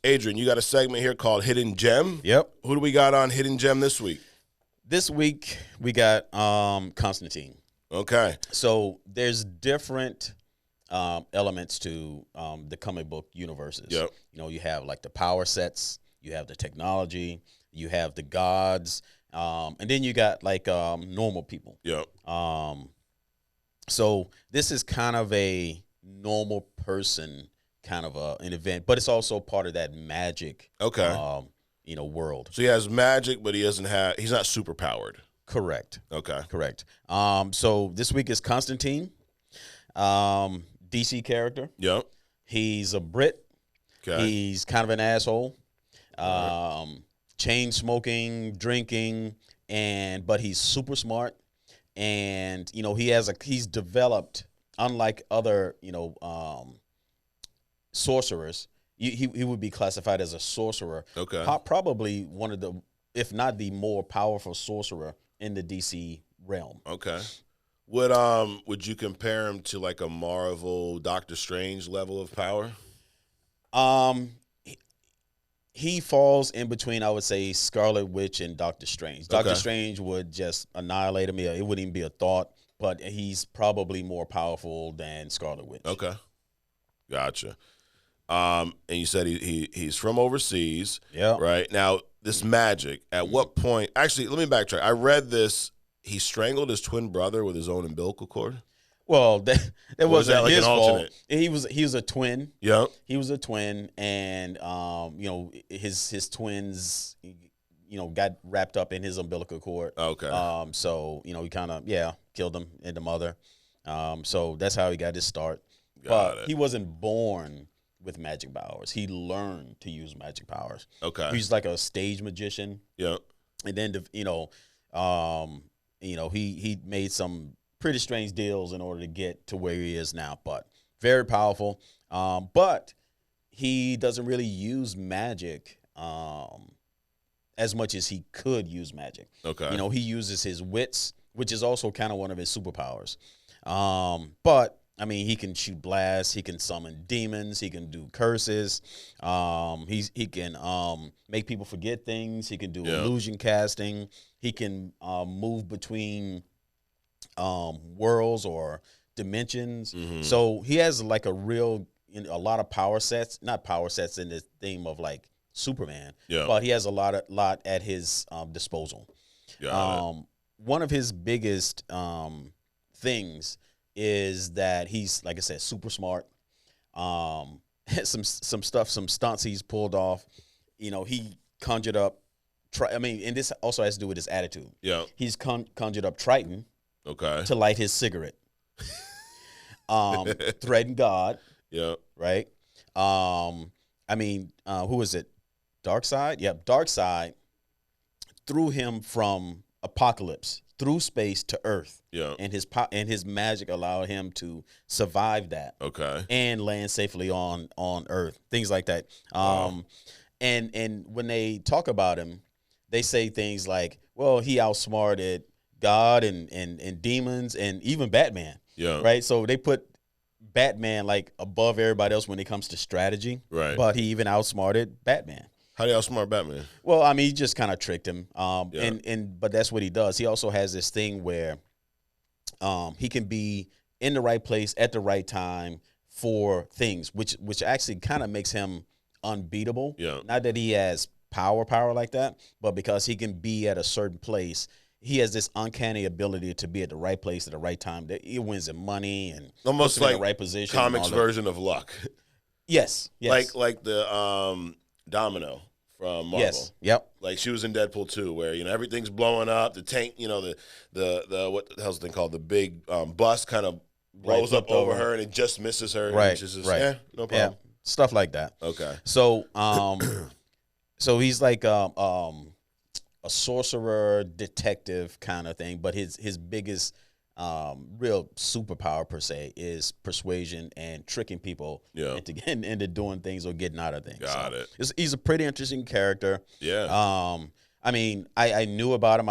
Adrian, you got a segment here called Hidden Gem. Yep. Who do we got on Hidden Gem this week? This week we got Constantine. Okay. So there's different elements to the comic book universes. Yep. You know, you have like the power sets, you have the technology, you have the gods, and then you got like normal people. Yep. So this is kind of a normal person kind of an event, but it's also part of that magic. Okay. World. So he has magic, but he's not super powered. Correct. Okay. Correct. So this week is Constantine, DC character. Yep. He's a Brit. Okay. He's kind of an asshole. Right. Chain smoking, drinking, but he's super smart. And he's developed, unlike other sorcerers. He would be classified as a sorcerer. Okay. Probably one of the, if not the more powerful sorcerer in the DC realm. Okay. Would you compare him to like a Marvel Doctor Strange level of power? He falls in between, I would say, Scarlet Witch and Doctor Strange. Doctor Okay. Strange would just annihilate him. It wouldn't even be a thought, but he's probably more powerful than Scarlet Witch. Okay. Gotcha. And you said he's from overseas. Yeah. Right. Now, this magic, at what point? Actually, let me backtrack. I read this. He strangled his twin brother with his own umbilical cord. Well, that Was that wasn't like his an fault. alternate? He was a twin. Yeah. He was a twin, and his twins, got wrapped up in his umbilical cord. Okay. So he kind of killed him and the mother. So that's how he got his start. Got it. He wasn't born with magic powers. He learned to use magic powers. Okay. He's like a stage magician. Yeah. And then he made some pretty strange deals in order to get to where he is now, but very powerful. But he doesn't really use magic as much as he could use magic. Okay. He uses his wits, which is also kind of one of his superpowers. But I mean, he can shoot blasts. He can summon demons. He can do curses. He can make people forget things. He can do illusion casting. He can move between worlds or dimensions. Mm-hmm. So he has like a lot of power sets. Not power sets in the theme of like Superman, but he has a lot at his disposal. One of his biggest things is that he's, like I said, super smart. Some stunts he's pulled off. He conjured up. And this also has to do with his attitude. Yeah, he's conjured up Triton. Okay. To light his cigarette. Threatened God. Yeah. Right. Who is it? Darkseid. Yep. Darkseid threw him from Apocalypse through space to Earth. Yeah. And his magic allowed him to survive that. Okay. And land safely on Earth. Things like that. Wow. And when they talk about him, they say things like, well, he outsmarted God and demons and even Batman. Yeah. Right. So they put Batman like above everybody else when it comes to strategy. Right. But he even outsmarted Batman. How do you outsmart Batman? Well, I mean, he just kind of tricked him. But that's what he does. He also has this thing where he can be in the right place at the right time for things, which actually kind of makes him unbeatable. Yeah. Not that he has power like that, but because he can be at a certain place, he has this uncanny ability to be at the right place at the right time. That he wins in money and almost like in the right position. Comics version of luck. Yes. Like the Domino from Marvel. Yes. Yep. Like she was in Deadpool 2, where everything's blowing up. The tank, the what the hell's the thing called? The big bus kind of blows up over her, and it just misses her. Right. And she's just, no problem. Yeah. Stuff like that. Okay. So so he's like a sorcerer detective kind of thing, but his biggest real superpower per se is persuasion and tricking people into doing things or getting out of things. Got it. He's a pretty interesting character. Yeah. I knew about him.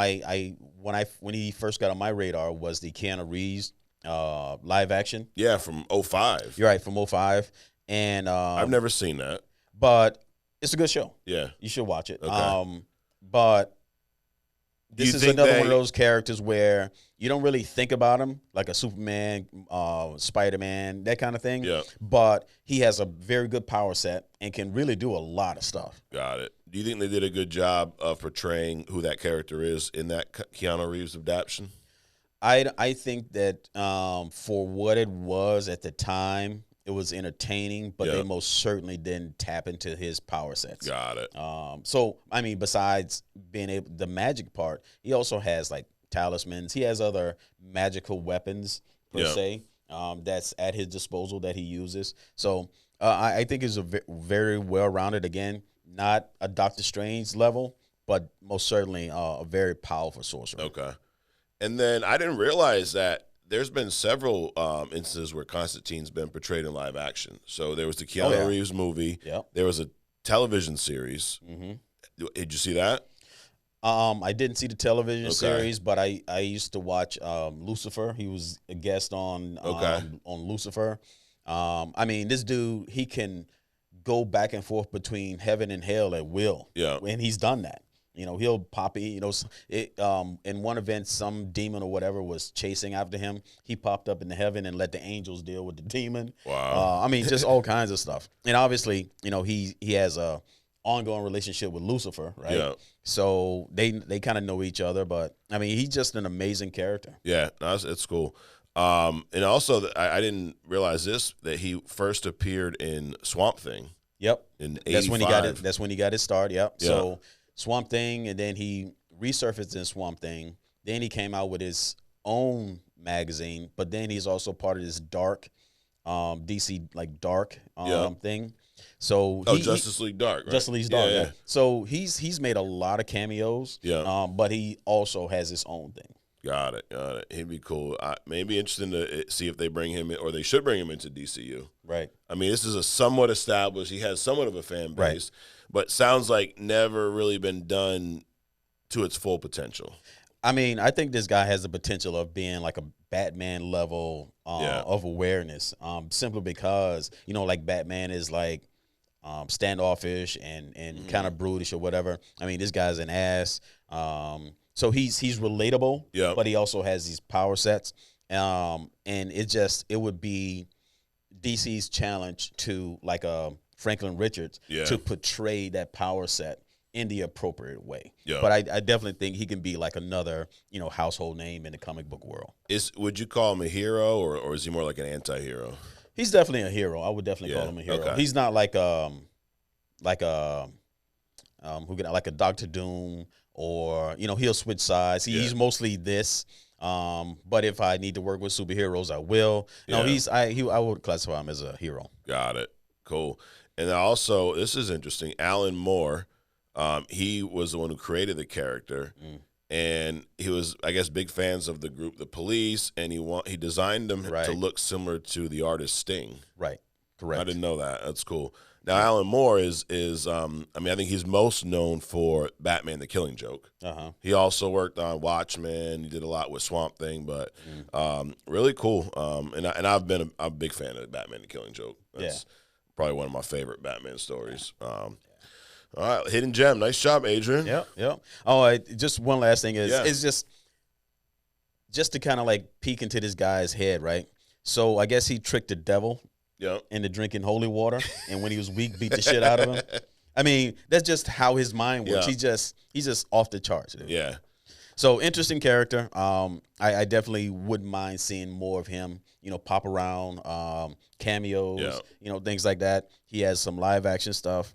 When he first got on my radar was the Keanu Reeves live action. Yeah, from 2005. You're right, from 2005. And I've never seen that. But It's a good show. Yeah. You should watch it. Okay. But this is another one of those characters where you don't really think about him, like a Superman, Spider-Man, that kind of thing. Yeah. But he has a very good power set and can really do a lot of stuff. Got it. Do you think they did a good job of portraying who that character is in that Keanu Reeves adaptation? I think that for what it was at the time, it was entertaining, but they most certainly didn't tap into his power sets. Got it. So, I mean, besides being able, the magic part, he also has like talismans. He has other magical weapons, per se, that's at his disposal that he uses. So, I think it's a very well-rounded, again, not a Doctor Strange level, but most certainly a very powerful sorcerer. Okay. And then I didn't realize that there's been several instances where Constantine's been portrayed in live action. So there was the Keanu Reeves movie. Yep. There was a television series. Mm-hmm. Did you see that? I didn't see the television series, but I used to watch Lucifer. He was a guest on Lucifer. I mean, this dude, he can go back and forth between heaven and hell at will. Yeah. And he's done that. You know, he'll pop, in one event, some demon or whatever was chasing after him. He popped up in the heaven and let the angels deal with the demon. Wow. I mean, just all kinds of stuff. And obviously, you know, he has a ongoing relationship with Lucifer, right? Yeah. So they kind of know each other, but I mean, he's just an amazing character. Yeah, it's cool. And also, I didn't realize this, that he first appeared in Swamp Thing. Yep. In 85. That's when he got his start. Yep. Yeah. So Swamp Thing, and then he resurfaced in Swamp Thing. Then he came out with his own magazine, but then he's also part of this dark, DC like dark thing. So Justice League Dark, right? Justice League Dark. Yeah. So he's made a lot of cameos. Yeah. But he also has his own thing. Got it. He'd be cool. Maybe interesting to see if they bring him in, or they should bring him into DCU. Right. I mean, this is a somewhat established. He has somewhat of a fan base, but sounds like never really been done to its full potential. I mean, I think this guy has the potential of being like a Batman level of awareness, simply because, you know, like Batman is like standoffish and kind of brutish or whatever. I mean, this guy's an ass. So he's relatable, but he also has these power sets. And it would be DC's challenge to like a Franklin Richards to portray that power set in the appropriate way. Yeah. But I definitely think he can be like another, you know, household name in the comic book world. Would you call him a hero, or is he more like an anti-hero? He's definitely a hero. I would definitely call him a hero. Okay. He's not like a Dr. Doom, or, you know, he'll switch sides. He's mostly this. But if I need to work with superheroes, I will. No, I would classify him as a hero. Got it. Cool. And also, this is interesting. Alan Moore, he was the one who created the character, and he was, I guess, big fans of the group The Police, and he designed them to look similar to the artist Sting. Right. Correct. I didn't know that. That's cool. Now, Alan Moore is I think he's most known for Batman: The Killing Joke. He also worked on Watchmen. He did a lot with Swamp Thing, but really cool. And I've been a big fan of Batman: The Killing Joke. That's probably one of my favorite Batman stories. All right, hidden gem. Nice job, Adrian. Yep. Oh, just one last thing is it's just to kind of like peek into this guy's head, right? So I guess he tricked the devil. Into drinking holy water, and when he was weak, beat the shit out of him. I mean, that's just how his mind works. He's just off the charts. Dude. Yeah. So interesting character. I definitely wouldn't mind seeing more of him. You know, pop around, cameos. You know, things like that. He has some live action stuff.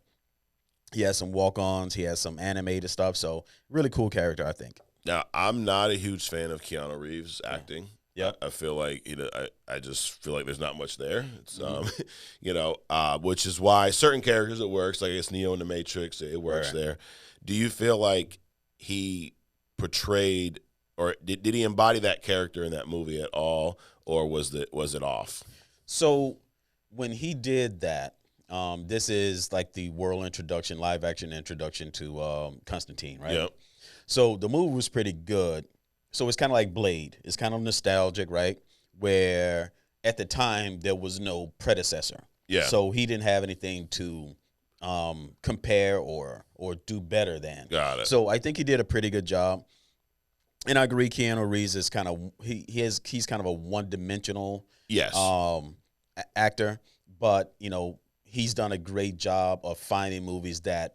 He has some walk-ons. He has some animated stuff. So really cool character, I think. Now, I'm not a huge fan of Keanu Reeves' acting. Yeah, I feel like I just feel like there's not much there. It's which is why certain characters it works. Like it's Neo in the Matrix, it works there. Do you feel like he portrayed, or did he embody that character in that movie at all, or was it off? So when he did that, this is like the world introduction, live action introduction to Constantine, right? Yep. So the movie was pretty good. So it's kind of like Blade. It's kind of nostalgic, right? Where at the time there was no predecessor. Yeah. So he didn't have anything to compare or do better than. Got it. So I think he did a pretty good job. And I agree, Keanu Reeves is kind of he's kind of a one-dimensional actor, but he's done a great job of finding movies that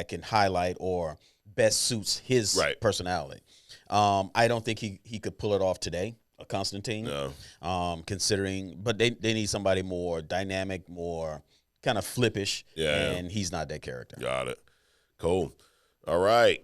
can highlight or best suits his personality. I don't think he could pull it off today, a Constantine. No. Considering, but they need somebody more dynamic, more kind of flippish, and he's not that character. Got it. Cool. All right.